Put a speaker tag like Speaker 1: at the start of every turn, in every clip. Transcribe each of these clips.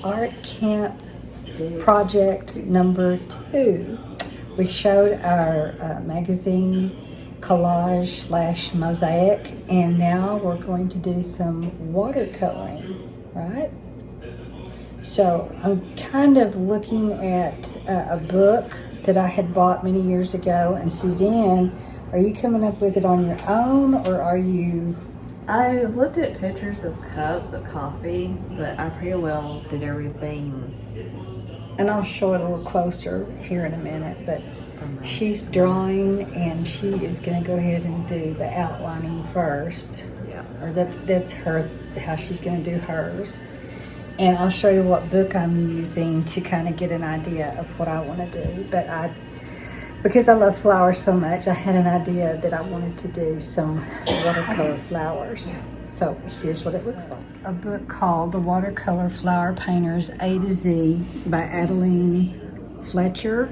Speaker 1: art camp project number 2. We showed our magazine collage / mosaic, and now we're going to do some watercoloring, right? So I'm kind of looking at a book that I had bought many years ago. And Suzanne, are you coming up with it on your own, or are you?
Speaker 2: I looked at pictures of cups of coffee, but I pretty well did everything.
Speaker 1: And I'll show it a little closer here in a minute, but she's drawing, and she is going to go ahead and do the outlining first.
Speaker 2: Yeah.
Speaker 1: Or that's her, how she's going to do hers. And I'll show you what book I'm using to kind of get an idea of what I want to do. But because I love flowers so much, I had an idea that I wanted to do some watercolor flowers. So here's what it looks like. A book called The Watercolor Flower Painters A to Z by Adeline Fletcher.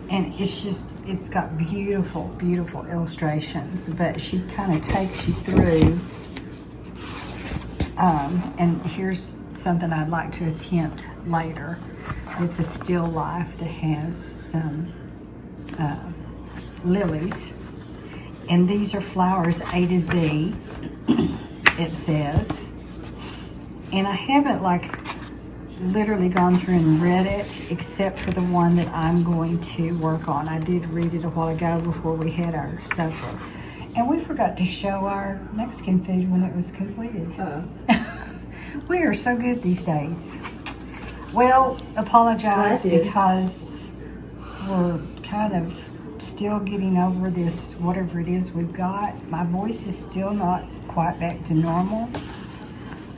Speaker 1: And it's got beautiful, beautiful illustrations, but she kind of takes you through. And here's something I'd like to attempt later. It's a still life that has some lilies. And these are flowers A to Z, it says. And I haven't literally gone through and read it, except for the one that I'm going to work on. I did read it a while ago before we had our supper. And we forgot to show our Mexican food when it was completed. We are so good these days. Well, apologize because we're kind of still getting over this, whatever it is we've got. My voice is still not quite back to normal.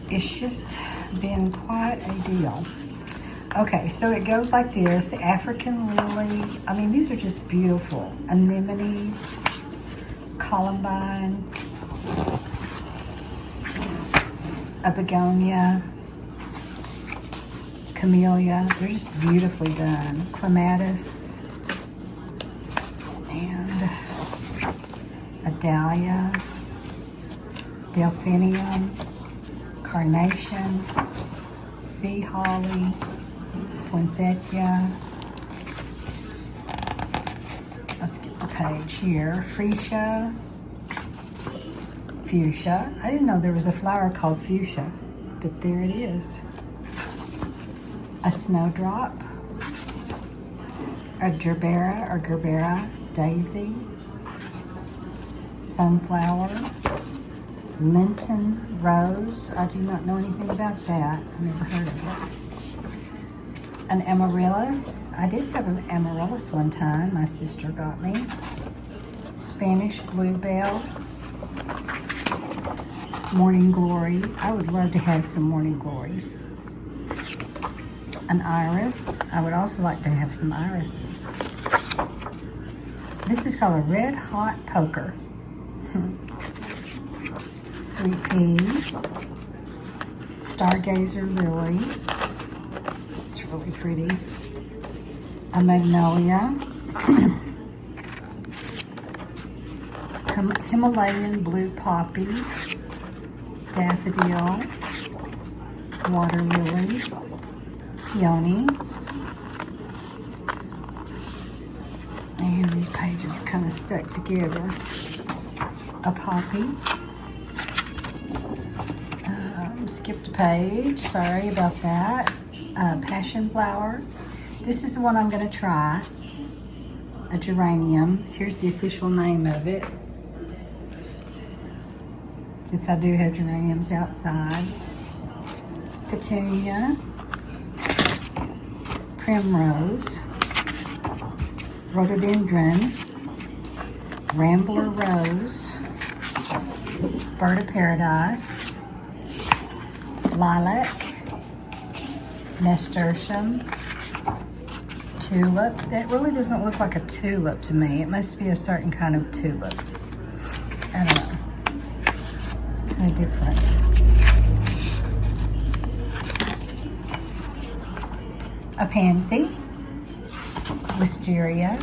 Speaker 1: It's just been quite a deal. Okay, so it goes like this. The African lily, I mean, these are just beautiful. Anemones, columbine, a begonia, camellia. They're just beautifully done. Clematis and a dahlia, delphinium, carnation, sea holly, poinsettia. I'll skip the page here. Freesia, fuchsia. I didn't know there was a flower called fuchsia, but there it is. A snowdrop, a gerbera daisy, sunflower, Linton rose. I do not know anything about that. I've never heard of it. An amaryllis. I did have an amaryllis one time. My sister got me. Spanish bluebell. Morning glory. I would love to have some morning glories. An iris. I would also like to have some irises. This is called a red hot poker. Sweet pea, stargazer lily, it's really pretty, a magnolia, Himalayan blue poppy, daffodil, water lily, peony, and these pages are kind of stuck together, a poppy. Skipped a page, sorry about that. Passion flower. This is the one I'm going to try. A geranium. Here's the official name of it, since I do have geraniums outside. Petunia. Primrose. Rhododendron. Rambler rose. Bird of paradise. Lilac, nasturtium, tulip. That really doesn't look like a tulip to me. It must be a certain kind of tulip. I don't know. Kind of different. A pansy, wisteria,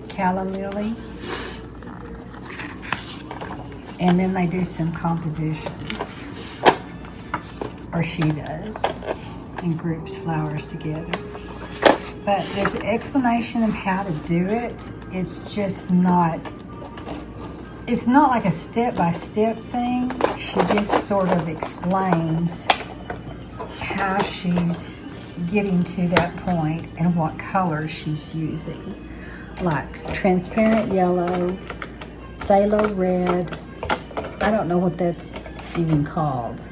Speaker 1: calla lily, and then they do some compositions. or she does, and groups flowers together. But there's an explanation of how to do it. It's just not, it's not like a step-by-step thing. She just sort of explains how she's getting to that point and what colors she's using. Like transparent yellow, phthalo red, I don't know what that's even called.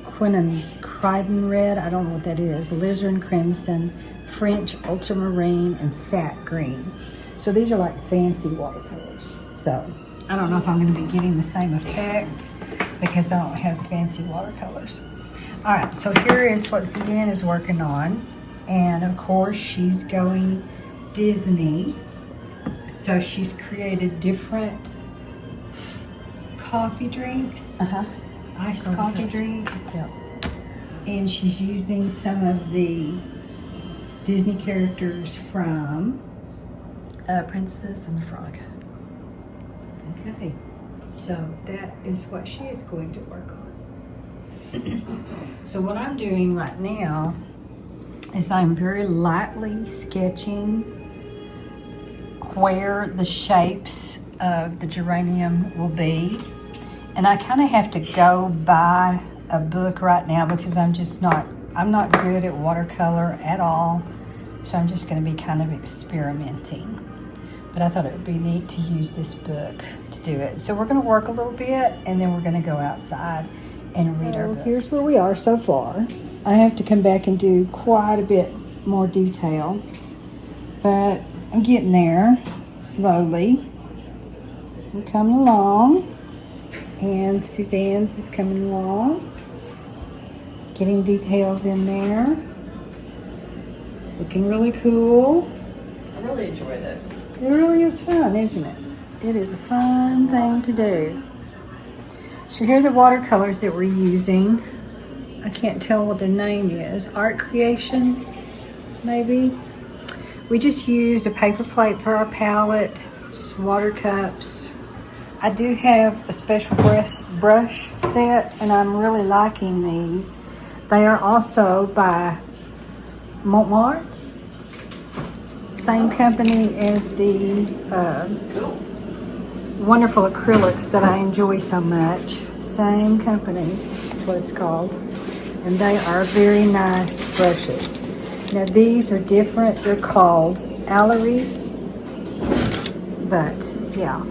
Speaker 1: Quinacridone red, I don't know what that is. Alizarin crimson, French ultramarine, and sat green. So these are like fancy watercolors. So I don't know if I'm going to be getting the same effect because I don't have fancy watercolors. All right, so here is what Suzanne is working on. And of course she's going Disney. So she's created different coffee drinks, iced coffee drinks.
Speaker 2: Yep.
Speaker 1: And she's using some of the Disney characters from
Speaker 2: Princess and the Frog.
Speaker 1: Okay, so that is what she is going to work on. So what I'm doing right now is I'm very lightly sketching where the shapes of the geranium will be. And I kind of have to go by a book right now because I'm not good at watercolor at all. So I'm just going to be kind of experimenting. But I thought it would be neat to use this book to do it. So we're going to work a little bit and then we're going to go outside and read our books. Here's where we are so far. I have to come back and do quite a bit more detail. But I'm getting there slowly. We're coming along. And Suzanne's is coming along. Getting details in there. Looking really cool.
Speaker 2: I really enjoyed it.
Speaker 1: It really is fun, isn't it? It is a fun thing to do. So here are the watercolors that we're using. I can't tell what their name is. Art Creation, maybe. We just used a paper plate for our palette, just water cups. I do have a special brush set, and I'm really liking these. They are also by Montmartre. Same company as the wonderful acrylics that I enjoy so much. Same company, that's what it's called. And they are very nice brushes. Now these are different, they're called Allery. But yeah,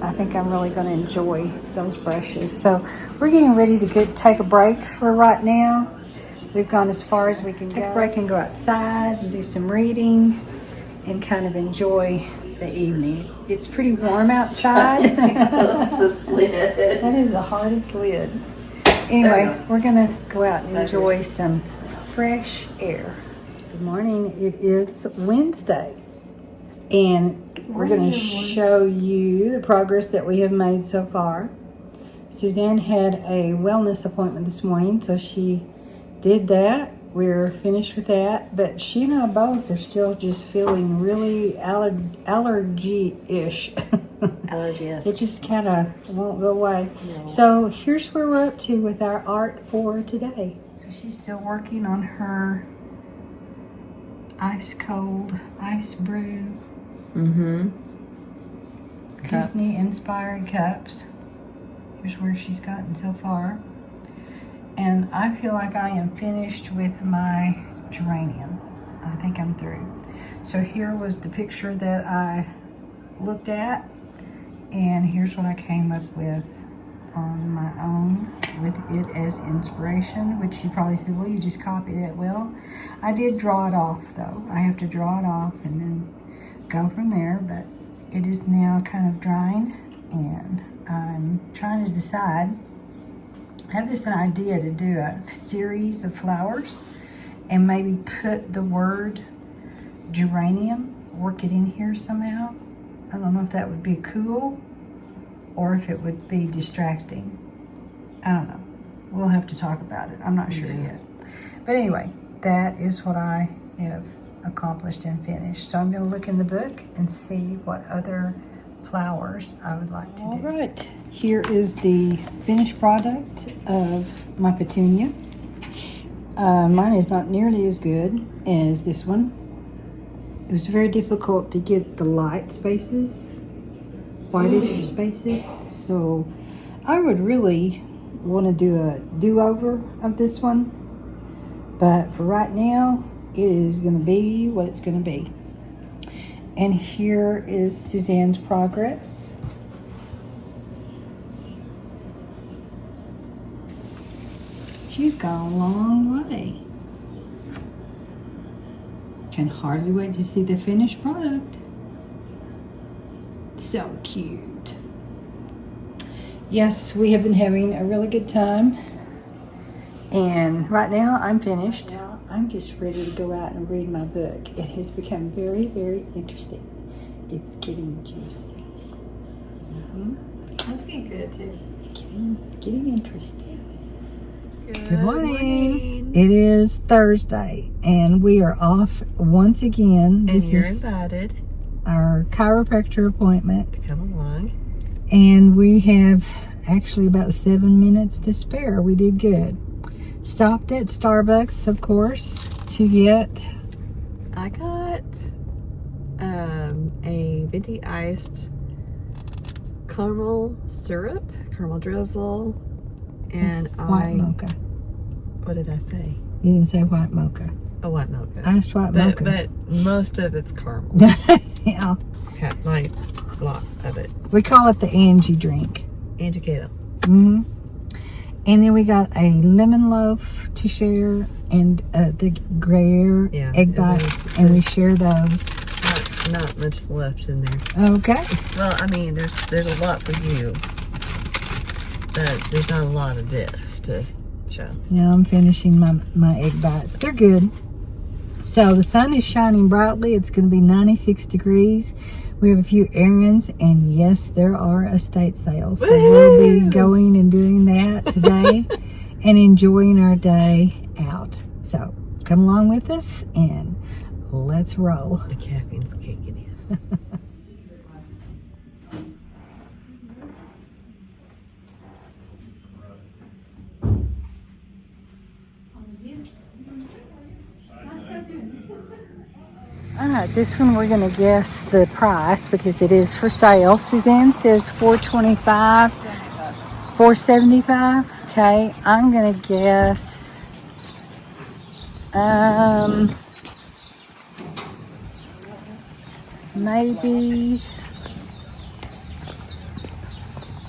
Speaker 1: I think I'm really going to enjoy those brushes. So we're getting ready to take a break for right now. We've gone as far as we can go. Take a break and go outside and do some reading and kind of enjoy the evening. It's pretty warm outside.
Speaker 2: That's the lid.
Speaker 1: That is the hardest lid. Anyway, we're gonna go out and enjoy some fresh air. Good morning. It is Wednesday, and we're gonna show you the progress that we have made so far. Suzanne had a wellness appointment this morning, so she did that. We're finished with that, but she and I both are still just feeling really allergy-ish.
Speaker 2: Allergies.
Speaker 1: It just kind of won't go away.
Speaker 2: No.
Speaker 1: So here's where we're up to with our art for today. So she's still working on her ice brew. Disney-inspired cups. Here's where she's gotten so far. And I feel like I am finished with my geranium. I think I'm through. So here was the picture that I looked at, and here's what I came up with on my own with it as inspiration, which you probably said, well, you just copied it. Well, I did draw it off though. I have to draw it off and then go from there, but it is now kind of drying, and I'm trying to decide. I have this idea to do a series of flowers and maybe put the word geranium, work it in here somehow. I don't know if that would be cool or if it would be distracting. I don't know. We'll have to talk about it. I'm not sure yet. But anyway, that is what I have accomplished and finished. So I'm going to look in the book and see what other flowers I would like to do. All right, here is the finished product of my petunia. Mine is not nearly as good as this one. It was very difficult to get the light spaces, whitish spaces. So I would really want to do a do-over of this one. But for right now, it is going to be what it's going to be. And here is Suzanne's progress. She's gone a long way. Can hardly wait to see the finished product. So cute. Yes, we have been having a really good time. And right now I'm finished. Now I'm just ready to go out and read my book. It has become very, very interesting. It's getting juicy.
Speaker 2: That's getting good too.
Speaker 1: It's getting interesting.
Speaker 2: Good
Speaker 1: morning. It is Thursday and we are off once again.
Speaker 2: And you're invited.
Speaker 1: Our chiropractor appointment.
Speaker 2: To come along.
Speaker 1: And we have actually about 7 minutes to spare. We did good. Stopped at Starbucks, of course, to get...
Speaker 2: I got a venti iced caramel syrup, caramel drizzle, and
Speaker 1: white mocha.
Speaker 2: What did I say?
Speaker 1: You didn't say white mocha.
Speaker 2: A white mocha.
Speaker 1: Iced white mocha.
Speaker 2: But most of it's caramel.
Speaker 1: Yeah.
Speaker 2: Like a lot of it.
Speaker 1: We call it the Angie drink.
Speaker 2: Angie Cato.
Speaker 1: Mm-hmm. And then we got a lemon loaf to share and the Gruyere egg bites, and we share those.
Speaker 2: Not much left in there.
Speaker 1: Okay.
Speaker 2: Well, I mean, there's a lot for you, but there's not a lot of this to show.
Speaker 1: Now I'm finishing my egg bites. They're good. So the sun is shining brightly. It's going to be 96 degrees. We have a few errands, and yes, there are estate sales. So we'll be going and doing that today and enjoying our day out. So come along with us and let's roll.
Speaker 2: The caffeine's kicking in.
Speaker 1: All right, this one we're going to guess the price because it is for sale. Suzanne says $425, $475. Okay, I'm going to guess maybe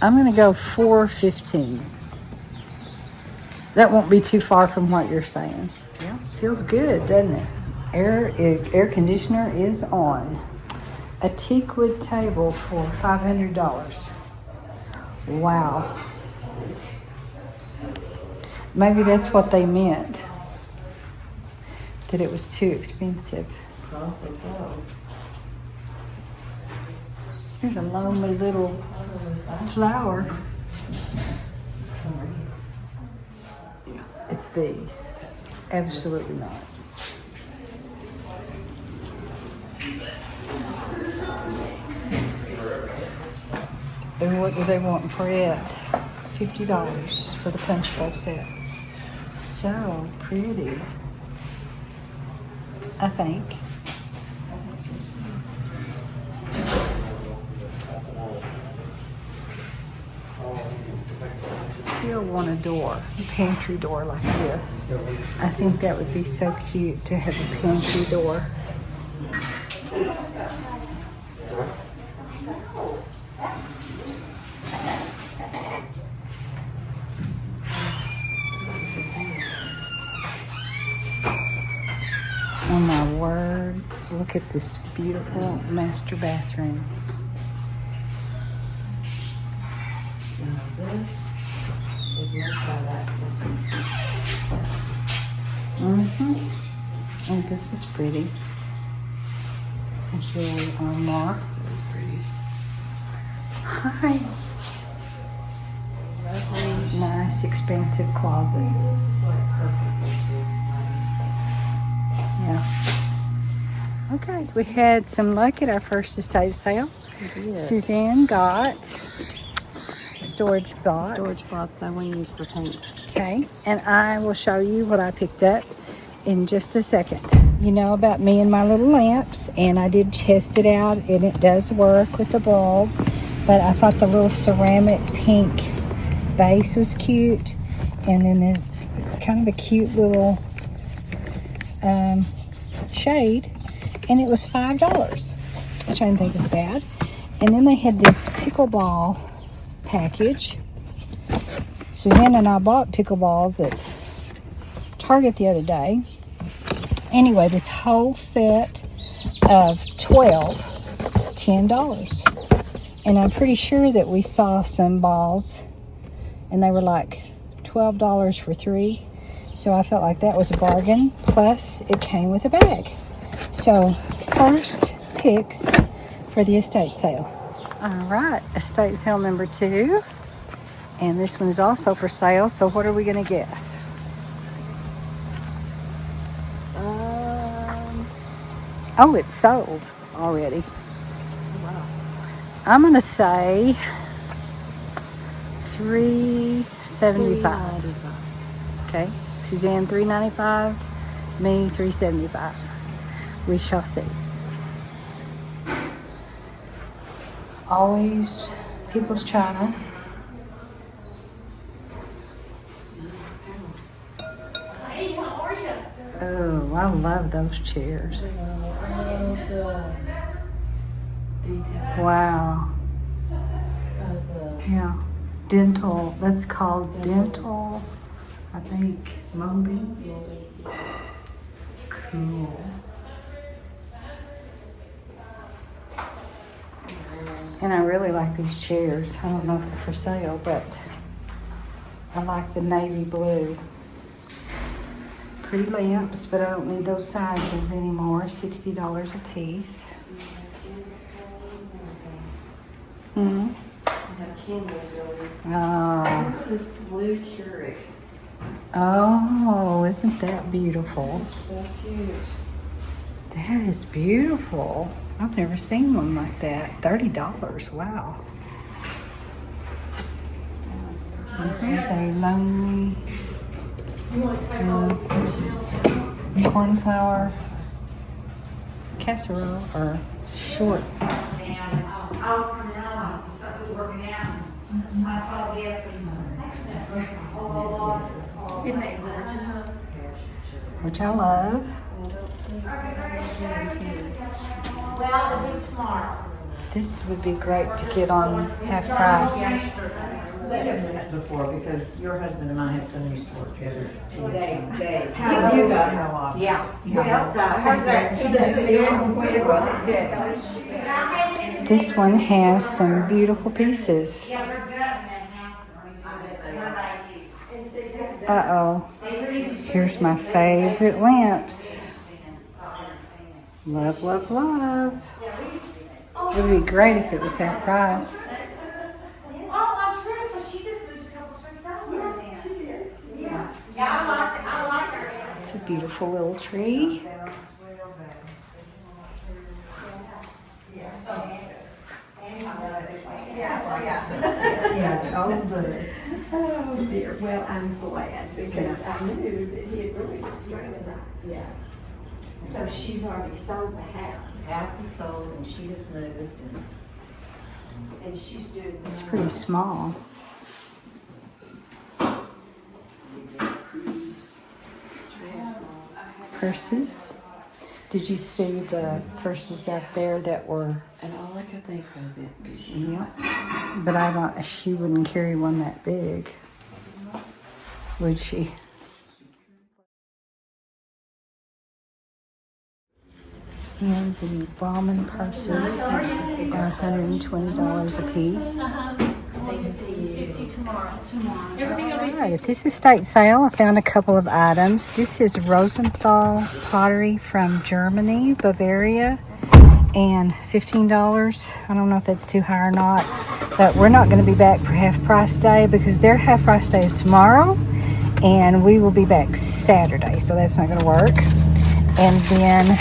Speaker 1: I'm going to go $415. That won't be too far from what you're saying. Yeah, feels good, doesn't it? Air conditioner is on. A teakwood table for $500. Wow. Maybe that's what they meant. That it was too expensive.
Speaker 2: Probably so.
Speaker 1: Here's a lonely little flower. It's these. Absolutely not. And what do they want for it? $50 for the punch bowl set. So pretty. I think. Still want a door, a pantry door like this. I think that would be so cute to have a pantry door. Oh my word, look at this beautiful master bathroom.
Speaker 2: Now this is not by that.
Speaker 1: Oh, this is pretty. It's really armoire.
Speaker 2: That's pretty.
Speaker 1: Hi.
Speaker 2: Lovely.
Speaker 1: Nice, expansive closet.
Speaker 2: This is like perfect.
Speaker 1: Yeah. Okay, we had some luck at our first estate sale.
Speaker 2: Yeah.
Speaker 1: Suzanne got a storage box.
Speaker 2: Storage box that we use for paint.
Speaker 1: Okay, and I will show you what I picked up in just a second. You know about me and my little lamps, and I did test it out, and it does work with the bulb, but I thought the little ceramic pink base was cute, and then there's kind of a cute little shade, and it was $5, which I didn't think was bad. And then they had this pickleball package. Suzanne and I bought pickleballs at Target the other day. Anyway, this whole set of 12, $10. And I'm pretty sure that we saw some balls and they were like $12 for 3. So I felt like that was a bargain. Plus, it came with a bag. So, first picks for the estate sale. All right, estate sale number 2. And this one is also for sale. So what are we going to guess? Oh, it's sold already. Wow. I'm going to say $375. Okay, Suzanne $395, me $375. We shall see. Always People's China. Oh, I love those chairs. Wow. Yeah. Dental. That's called dental, I think. MACBOOK. Cool. And I really like these chairs. I don't know if they're for sale, but I like the navy blue. Pretty lamps, but I don't need those sizes anymore. $60 a piece. Hmm. Oh.
Speaker 2: This blue Keurig.
Speaker 1: Oh, isn't that beautiful?
Speaker 2: So cute.
Speaker 1: That is beautiful. I've never seen one like that. $30. Wow. Here's a lonely cornflower casserole or short.
Speaker 3: I was coming out, I was working out. I saw this and
Speaker 1: Which I love.
Speaker 3: well, it'll be tomorrow.
Speaker 1: This would be great to get on half price.
Speaker 4: Wait a minute before, because your husband and I have some used to work together.
Speaker 3: Dave.
Speaker 4: How you got how often?
Speaker 3: Yeah.
Speaker 4: Well,
Speaker 3: So, how's that?
Speaker 1: This one has some beautiful pieces.
Speaker 3: Yeah, we're good in that house.
Speaker 1: Uh-oh. Here's my favorite lamps. Love, love, love. It would be great if it was half price.
Speaker 3: Oh, my friend, so she just moved a couple streets over there. Yeah, she did. Yeah. Yeah, I like her.
Speaker 1: It's a beautiful little tree.
Speaker 4: Yeah, all of us. Oh dear, well, I'm glad, because I knew that he had really been struggling. Yeah.
Speaker 3: So she's already sold the house.
Speaker 4: House is sold and she has moved
Speaker 3: And she's doing.
Speaker 1: It's pretty small. Purses. Did you see the purses out there that were?
Speaker 2: And all I could think was it.
Speaker 1: Yeah. But I don't. She wouldn't carry one that big, would she? And the Brahmin purses are $120 a piece. Alright, at this estate sale, I found a couple of items. This is Rosenthal pottery from Germany, Bavaria, and $15. I don't know if that's too high or not, but we're not going to be back for half price day because their half price day is tomorrow, and we will be back Saturday, so that's not going to work. And then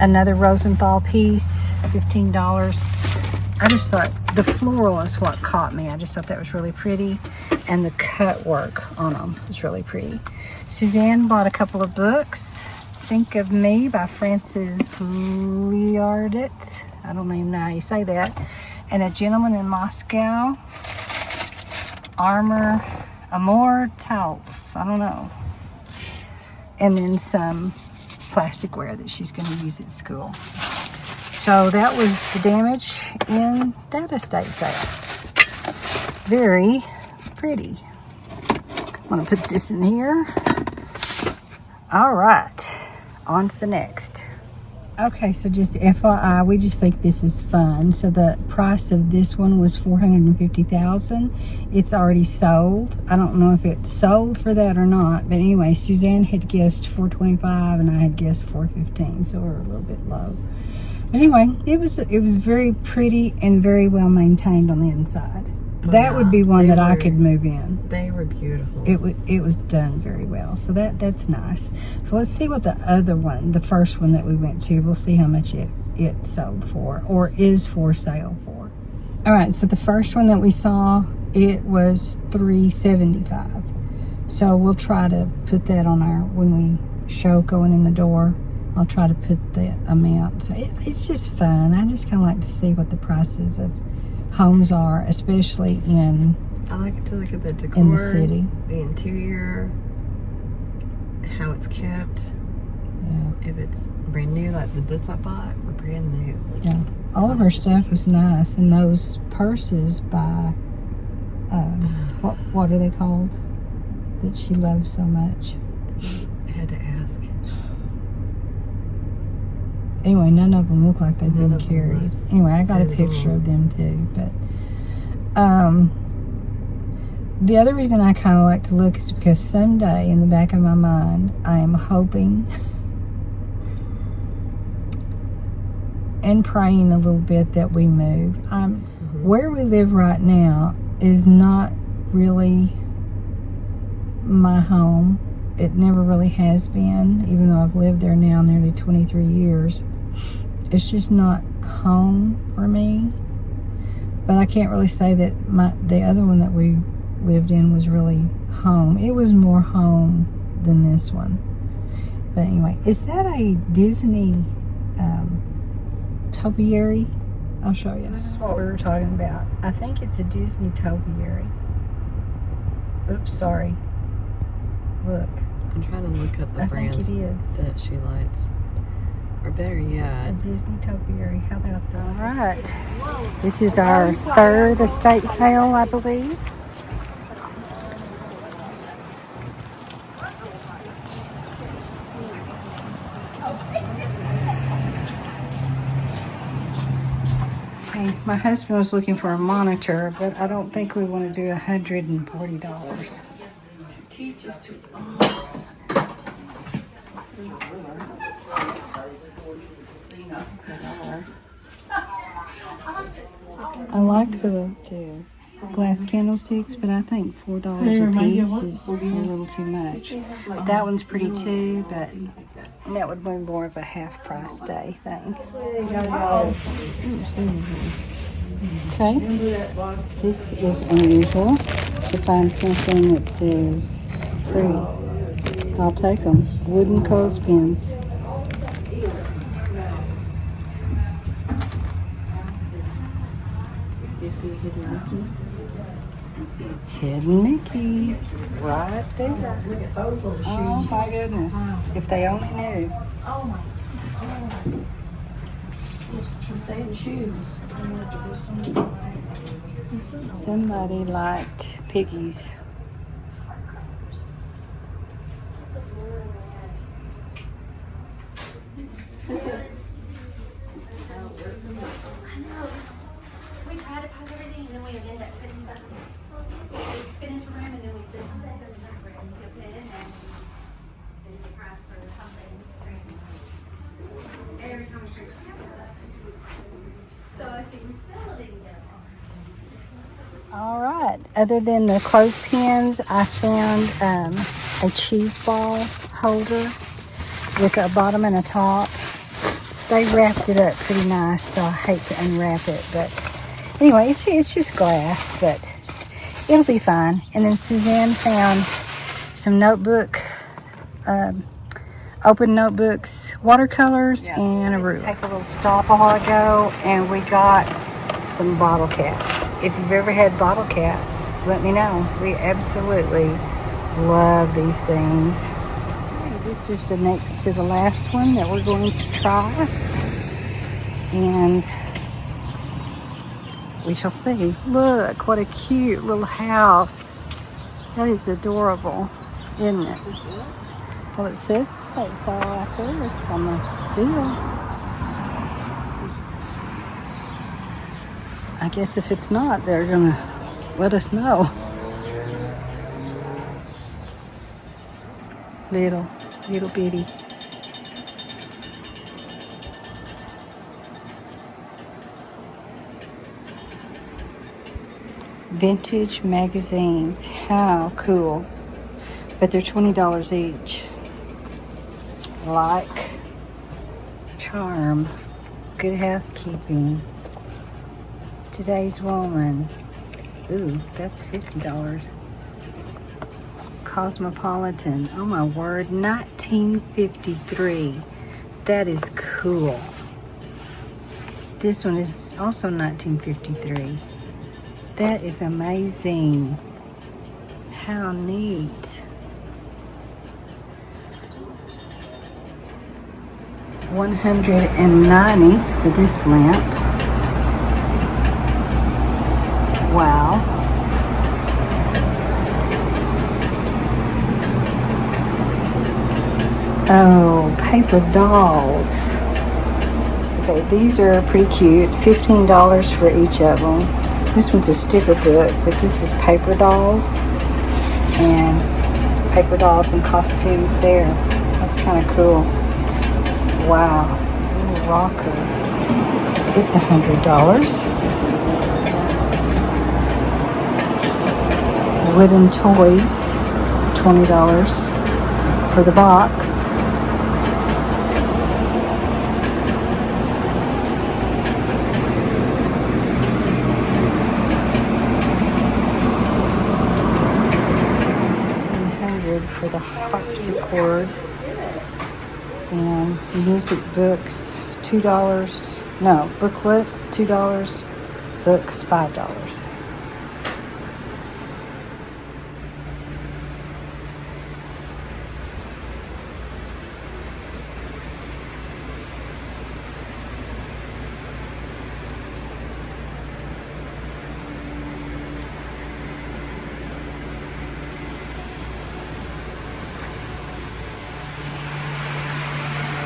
Speaker 1: another Rosenthal piece, $15. I just thought the floral is what caught me. I just thought that was really pretty. and the cut work on them is really pretty. Suzanne bought a couple of books. Think of Me by Frances Liardet. I don't even know how you say that. And A Gentleman in Moscow. Amor Towels. I don't know. And then some plasticware that she's going to use at school. So that was the damage in that estate sale. Very pretty. I'm going to put this in here. All right, on to the next. Okay, so just FYI, we just think this is fun. So the price of this one was $450,000. It's already sold. I don't know if it's sold for that or not, but anyway, Suzanne had guessed $425 and I had guessed $415, so we're a little bit low. But anyway, it was very pretty and very well maintained on the inside. That would be one that I could move in.
Speaker 2: They were beautiful.
Speaker 1: It was done very well. So that's nice. So let's see what the other one, the first one that we went to, we'll see how much it sold for or is for sale for. All right, so the first one that we saw, it was $375. So we'll try to put that on our, when we show going in the door, I'll try to put the amount. So it's just fun. I just kind of like to see what the prices of homes are, especially in
Speaker 2: I like to look at the decor,
Speaker 1: in the city,
Speaker 2: the interior, how it's kept.
Speaker 1: Yeah.
Speaker 2: If it's brand new, like the books I bought were brand new.
Speaker 1: Yeah. All of her stuff was nice, and those purses by what are they called that she loves so much?
Speaker 2: I had to ask.
Speaker 1: Anyway, none of them look like they've
Speaker 2: None
Speaker 1: been
Speaker 2: of them
Speaker 1: carried.
Speaker 2: look.
Speaker 1: Anyway, I got a
Speaker 2: They're
Speaker 1: picture
Speaker 2: long.
Speaker 1: of them too. But the other reason I kind of like to look is because someday in the back of my mind, I am hoping and praying a little bit that we move. Where we live right now is not really my home. It never really has been, even though I've lived there now nearly 23 years. It's just not home for me. But I can't really say that the other one that we lived in was really home. It was more home than this one. But anyway, is that a Disney topiary? I'll show you. This is what we were talking about. I think it's a Disney topiary. Oops, sorry. Look.
Speaker 2: I'm trying to look up the
Speaker 1: I
Speaker 2: brand
Speaker 1: think it is.
Speaker 2: that she likes. Or better
Speaker 1: A
Speaker 2: yet,
Speaker 1: Disney topiary. How about that? All right. This is our third estate sale, I believe. Okay, my husband was looking for a monitor, but I don't think we want to do $140.
Speaker 2: teach is too.
Speaker 1: I like the glass candlesticks, but I think $4 a piece is a little too much. That one's pretty too, but that would be more of a half price day thing. Okay, this is unusual to find something that says free. I'll take them. Wooden clothespins.
Speaker 2: You see Hidden Mickey?
Speaker 1: Hidden Mickey, right there. Oh my goodness! If they only knew. Somebody liked piggies.
Speaker 3: We try to pack everything and then we end up putting stuff in. We finish the room and then we put it in there and you put it in there. Then the price or something. Every time we drink stuff. So I think we still didn't get it.
Speaker 1: All right. Other than the clothespins, I found a cheese ball holder with a bottom and a top. They wrapped it up pretty nice, so I hate to unwrap it. But anyway, it's just glass, but it'll be fine. And then Suzanne found some notebook, open notebooks, watercolors, and a ruler. Take a little stop a while ago, and we got some bottle caps. If you've ever had bottle caps, let me know. We absolutely love these things. Okay, this is the next to the last one that we're going to try, and we shall see. Look, what a cute little house. That is adorable, isn't it? Well, it says so right there. It's on the deal. I guess if it's not, they're gonna let us know. Little bitty. Vintage magazines. How cool. But they're $20 each. Like, Charm, Good Housekeeping, Today's Woman. Ooh, that's $50. Cosmopolitan. Oh my word, 1953. That is cool. This one is also 1953. That is amazing. How neat. $190 for this lamp. Wow. Oh, paper dolls. Okay, these are pretty cute. $15 for each of them. This one's a sticker book, but this is paper dolls. And paper dolls and costumes there. That's kind of cool. Wow. Little rocker. It's $100. Wooden toys, $20 for the box. $1,500 for the harpsichord. And music books, $2. No, booklets, $2. Books, $5.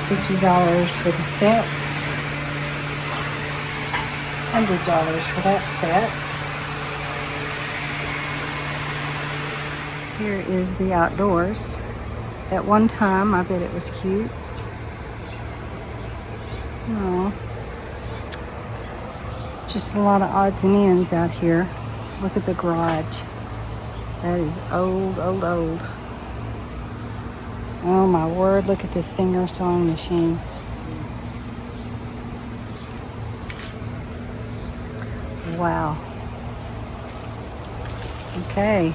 Speaker 1: $50 for the sets, $100 for that set. Here is the outdoors. At one time, I bet it was cute. Oh, just a lot of odds and ends out here. Look at the garage. That is old, old, old. Oh my word, look at this Singer sewing machine. Wow. Okay.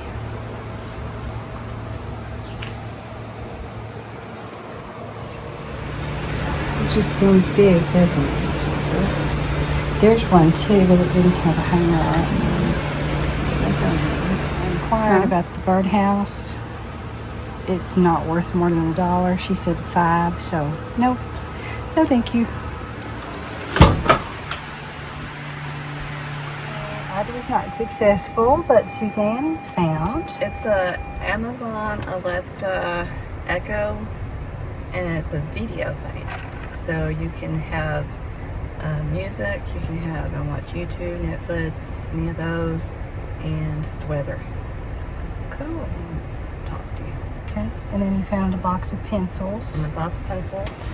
Speaker 1: It just seems big, doesn't it? There's one too, but it didn't have a hanger on it. I inquired about the birdhouse. It's not worth more than $1. She said $5, so nope. No, thank you. I was not successful, but Suzanne found.
Speaker 2: It's a Amazon Alexa Echo, and it's a video thing. So you can have music, you can have and watch YouTube, Netflix, any of those, and weather.
Speaker 1: Cool.
Speaker 2: And it talks to you.
Speaker 1: Okay. And then you found a box of pencils.
Speaker 2: And a box of pencils.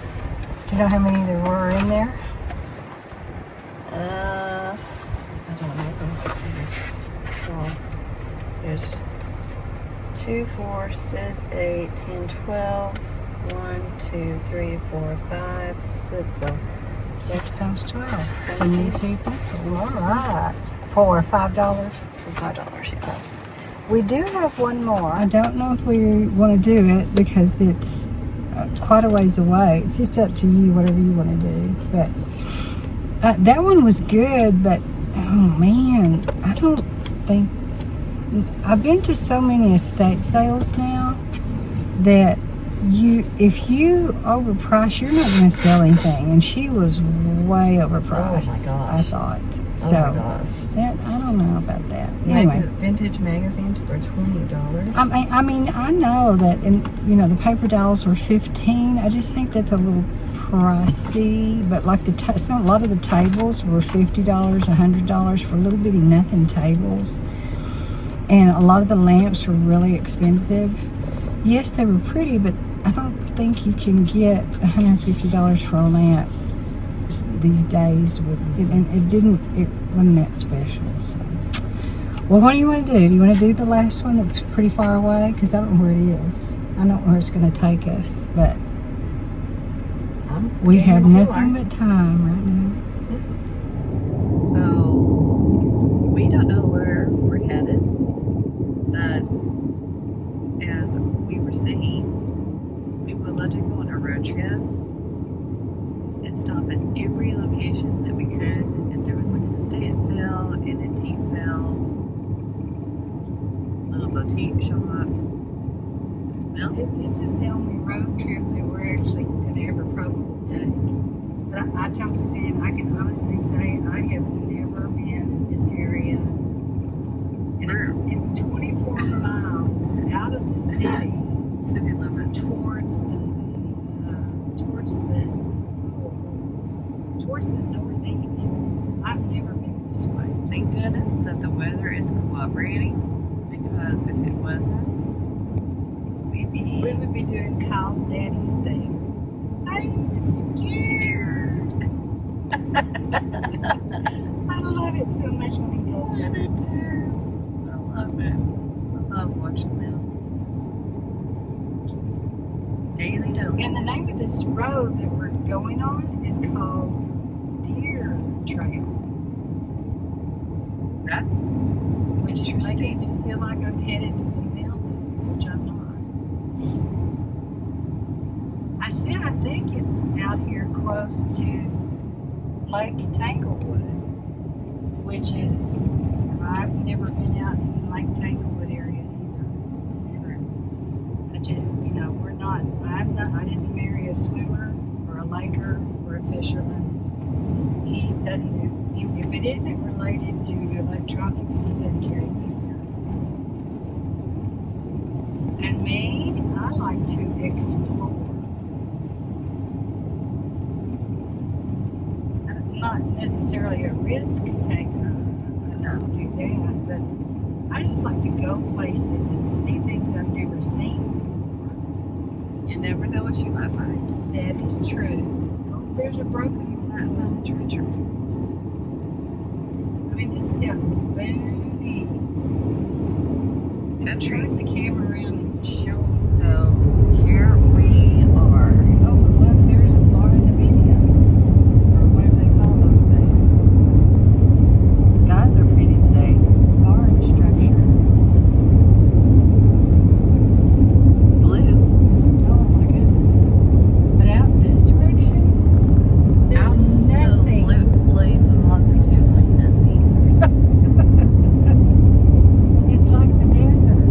Speaker 1: Do you know how many there were in there?
Speaker 2: I don't know. I just saw. There's 2, 4, 6, 8, 10, 12. 1, 2, 3, 4, 5, 6. So
Speaker 1: 6 times 12. 72 pencils. All right. For $5.
Speaker 2: For $5, yeah. We do have one more.
Speaker 1: I don't know if we want to do it because it's quite a ways away. It's just up to you, whatever you want to do. But that one was good, but oh man, I don't think I've been to so many estate sales now that if you overprice, you're not going to sell anything. And she was way overpriced.
Speaker 2: Oh my gosh.
Speaker 1: I thought so.
Speaker 2: Oh my gosh.
Speaker 1: That I don't know about that. Anyway.
Speaker 2: Vintage magazines for $20.
Speaker 1: I mean, I know that, and the paper dolls were $15. I just think that's a little pricey. But like a lot of the tables were $50, $100 for little bitty nothing tables, and a lot of the lamps were really expensive. Yes, they were pretty, but I don't think you can get $150 for a lamp these days. And it wasn't that special. So. Well, what do you want to do? Do you want to do the last one that's pretty far away? Because I don't know where it is. I don't know where it's going to take us, but we have nothing but time right now.
Speaker 2: So, we don't know where we're headed, but as we were saying, we would love to go on a road trip and stop at every location that we could. If there was like an estate sale, an antique sale, little boutique shop. Well,
Speaker 1: This is the only road trip that we're actually going to ever probably take. But I tell Suzanne, I can honestly say I have never been in this area. And it's 24 miles out of the city
Speaker 2: city limit.
Speaker 1: towards the northeast. I've never been this way.
Speaker 2: Thank goodness that the weather is cooperating, because if it wasn't,
Speaker 1: We would be doing Kyle's daddy's thing. I'm scared. I love it so much when he does
Speaker 2: I
Speaker 1: that.
Speaker 2: do too. I love it. I love watching them. Daily dose.
Speaker 1: And the name of this road that we're going on is called Deer Trail,
Speaker 2: That's
Speaker 1: which is making
Speaker 2: interesting.
Speaker 1: me feel like I'm headed to the mountains, which I'm not. I think it's out here close to Lake Tanglewood, which is, I've never been out in Lake Tanglewood area either. I just, we're not, I didn't marry a swimmer or a laker or a fisherman. He doesn't do, if it isn't related to electronics, he doesn't care anything about it. And me, I like to explore. I'm not necessarily a risk taker. I don't do that, but I just like to go places and see things I've never seen.
Speaker 2: You never know what you might find.
Speaker 1: That is true. Oh, there's a broken
Speaker 2: Not found a treasure.
Speaker 1: I mean, this is out in the boonies.
Speaker 2: Country.
Speaker 1: Turn the camera around and show.
Speaker 2: So here we are.
Speaker 1: Oh, look, there's a bar in the video. Or whatever they call those things.
Speaker 2: Skies are pretty today.
Speaker 1: Barn structure.
Speaker 2: Blue.
Speaker 1: Oh my goodness. But out this direction, there's nothing.
Speaker 2: Absolutely, positively nothing.
Speaker 1: It's like the desert.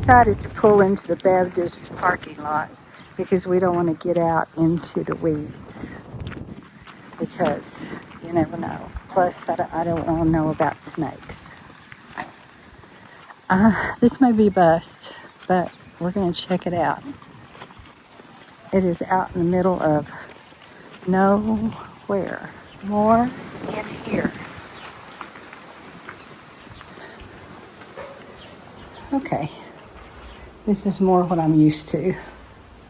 Speaker 1: decided to pull into the Baptist parking lot because we don't want to get out into the weeds. Because you never know. Plus, I don't want to know about snakes. This may be a bust, but we're going to check it out. It is out in the middle of nowhere. More in here. Okay. This is more what I'm used to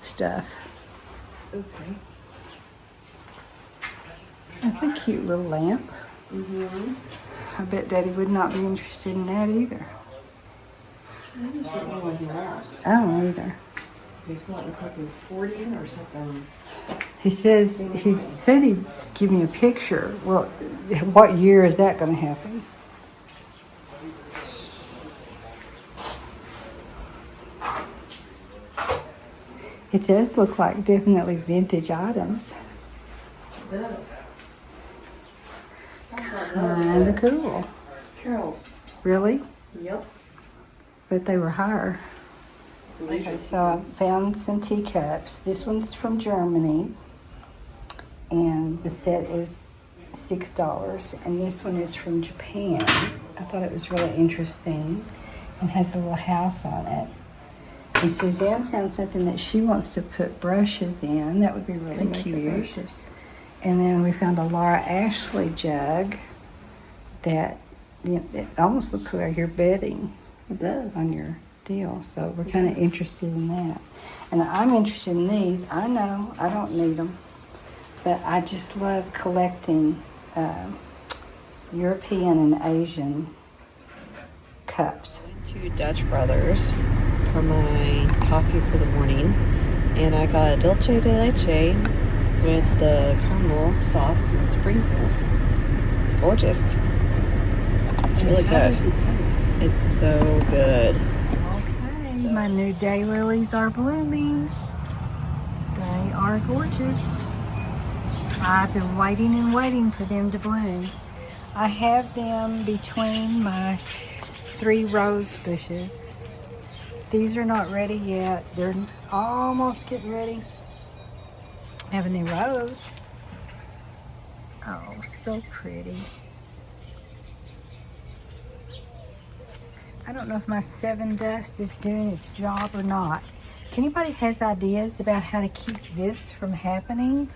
Speaker 1: stuff.
Speaker 2: Okay.
Speaker 1: That's a cute little lamp. I bet Daddy would not be interested in that either.
Speaker 2: I just don't know what he wants.
Speaker 1: I don't either.
Speaker 2: He's wanting something sporty or something.
Speaker 1: He said he'd give me a picture. Well, what year is that going to happen? It does look like definitely vintage items.
Speaker 2: It does.
Speaker 1: Kind of cool.
Speaker 2: Carol's.
Speaker 1: Really?
Speaker 2: Yep.
Speaker 1: But they were higher. Okay, so I found some teacups. This one's from Germany. And the set is $6. And this one is from Japan. I thought it was really interesting. And has a little house on it. And Suzanne found something that she wants to put brushes in. That would be really cute. And then we found a Laura Ashley jug that it almost looks like your bedding.
Speaker 2: It does.
Speaker 1: On your deal. So we're kind of interested in that. And I'm interested in these. I know I don't need them. But I just love collecting European and Asian cups.
Speaker 2: To Dutch Brothers for my coffee for the morning, and I got a dulce de leche with the caramel sauce and sprinkles. It's gorgeous. It's really
Speaker 1: How
Speaker 2: good.
Speaker 1: does it taste?
Speaker 2: It's so good.
Speaker 1: Okay, my new daylilies are blooming. They are gorgeous. I've been waiting and waiting for them to bloom. I have them between my 3 rose bushes. These are not ready yet. They're almost getting ready. I have a new rose. Oh, so pretty. I don't know if my 7 dust is doing its job or not. If anybody has ideas about how to keep this from happening,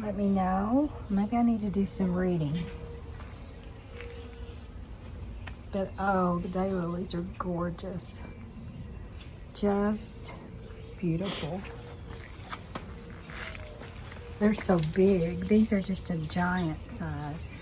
Speaker 1: let me know. Maybe I need to do some reading. But oh, the daylilies are gorgeous. Just beautiful. They're so big. These are just a giant size.